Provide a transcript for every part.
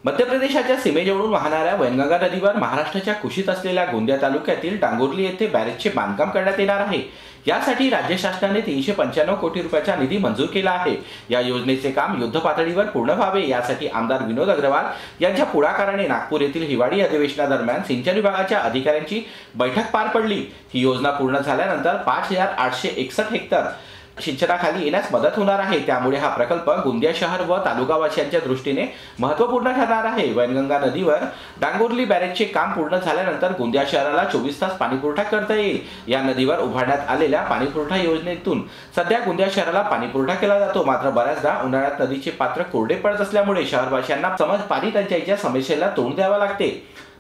मध्य प्रदेशाच्या सीमेजवळून वाहणाऱ्या वैनगंगा नदीवर महाराष्ट्राच्या कुशीत असलेल्या गोंदिया तालुक्यातील डांगुर्ली येथे बॅरेजचे बांधकाम करण्यात येणार आहे। यासाठी राज्य शासनाने 395 कोटी रुपयाचा निधी मंजूर केला आहे। या योजनेचे काम युद्ध पातळीवर पूर्ण व्हावे यासाठी आमदार विनोद अग्रवाल यांच्या पुढाकाराने नागपूर येथील हिवाळी अधिवेशनादरम्यान सिंचन विभागाच्या अधिकाऱ्यांची बैठक पार पडली। ही योजना पूर्ण झाल्यानंतर 5861 हेक्टर सिंचनाखाली येण्यास मदत होणार आहे। त्यामुळे हा प्रकल्प गोंदिया शहर व तालुकावासियांच्या दृष्टीने महत्त्वपूर्ण ठरणार आहे। वैनगंगा नदीवर डांगुर्ली बॅरेजचे काम पूर्ण झाल्यानंतर गोंदिया शहराला 24 तास पाणीपुरवठा करता येईल। या नदीवर उभारण्यात आलेल्या पाणीपुरवठा योजनेतून सध्या गोंदिया शहराला पाणीपुरवठा केला जातो। मात्र बऱ्याचदा उन्हाळ्यात नदीचे पात्र कोरडे पडत असल्यामुळे शहरवासियांना पाणी टंचाईच्या समस्येला तोंड द्यावे लागते।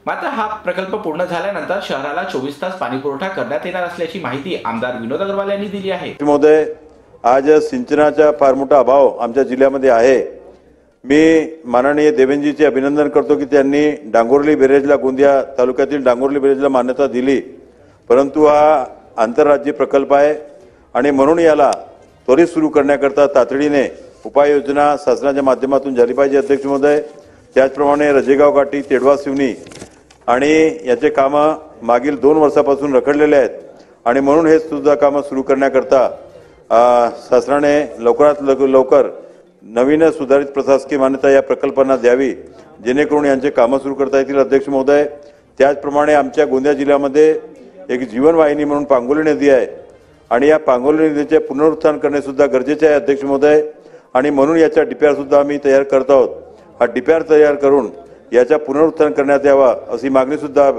मात्र हा प्रकल्प पूर्ण झाल्यानंतर शहराला 24 तास पाणीपुरवठा करण्यात येणार असल्याची माहिती आमदार विनोद अग्रवाल यांनी दिली आहे। महोदय, आज सिंचनाचा फार मोठा अभाव आमच्या जिल्ह्यामध्ये आहे। मी माननीय देवेंद्रजीचे अभिनंदन करतो की त्यांनी डांगुर्ली बॅरेजला, गोंदिया तालुक्यातील डांगुर्ली बॅरेजला मान्यता दिली। परंतु हा आंतरराज्य प्रकल्प आहे आणि म्हणून याला त्वरित सुरू करण्याकरता तातडीने उपाययोजना शासनाच्या माध्यमातून झाली पाहिजे। अध्यक्ष महोदय, त्याचप्रमाणे रजेगाव घाटी, तेडवा सिवनी आणि याचे कामं मागील 2 वर्षापासून रखडलेले आहेत आणि म्हणून हे सुद्धा कामं सुरू करण्याकरता शासनाने लवकरात लवकर नवीन सुधारित प्रशासकीय मान्यता या प्रकल्पांना द्यावी, जेणेकरून यांचे कामं सुरू करता येतील। अध्यक्ष महोदय, त्याचप्रमाणे आमच्या गोंदिया जिल्ह्यामध्ये एक जीवनवाहिनी म्हणून पांगोली नदी आहे आणि या पांगोली नदीचे पुनरुत्थान करणे सुद्धा गरजेचे आहे। अध्यक्ष महोदय, आणि म्हणून याचा डीपीआर सुद्धा आम्ही तयार करत आहोत। हा डीपीआर तयार करून याचा पुनरुत्थान करण्यात यावा अशी मागणी सुद्धा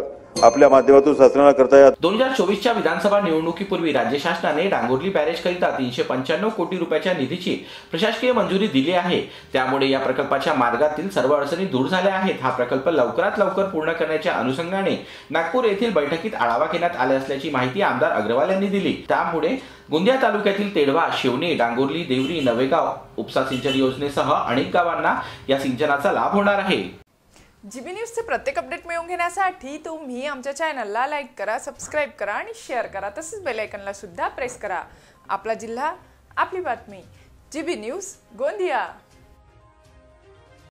आपल्या माध्यमातून शासनाला करता येईल। 2024च्या विधानसभा निवडणुकीपूर्वी राज्य शासनाने डांगुर्ली बॅरेज करिता 395 कोटी रुपयाच्या निधीची प्रशासकीय मंजुरी दिली आहे। त्यामुळे या प्रकल्पाच्या मार्गातील सर्व अडचणी दूर झाल्या आहेत। हा प्रकल्प लवकरात लवकर पूर्ण करण्याच्या अनुषंगाने नागपूर येथील बैठकीत आढावा घेण्यात आला असल्याची माहिती आमदार अग्रवाल यांनी दिली। त्यामुळे गोंदिया तालुक्यातील तेडवा, शिवणी, डांगुर्ली, देवरी, नवेगाव उपसा सिंचन योजनेसह अनेक गावांना या सिंचनाचा लाभ होणार आहे। जीबी न्यूजचे प्रत्येक अपडेट मिळवून घेण्यासाठी तुम्ही आमच्या चॅनलला लाईक करा, सबस्क्राइब करा आणि शेअर करा। तसेच बेल आयकॉनला सुद्धा प्रेस करा। आपला जिल्हा, आपली बातमी, जीबी न्यूज, गोंदिया।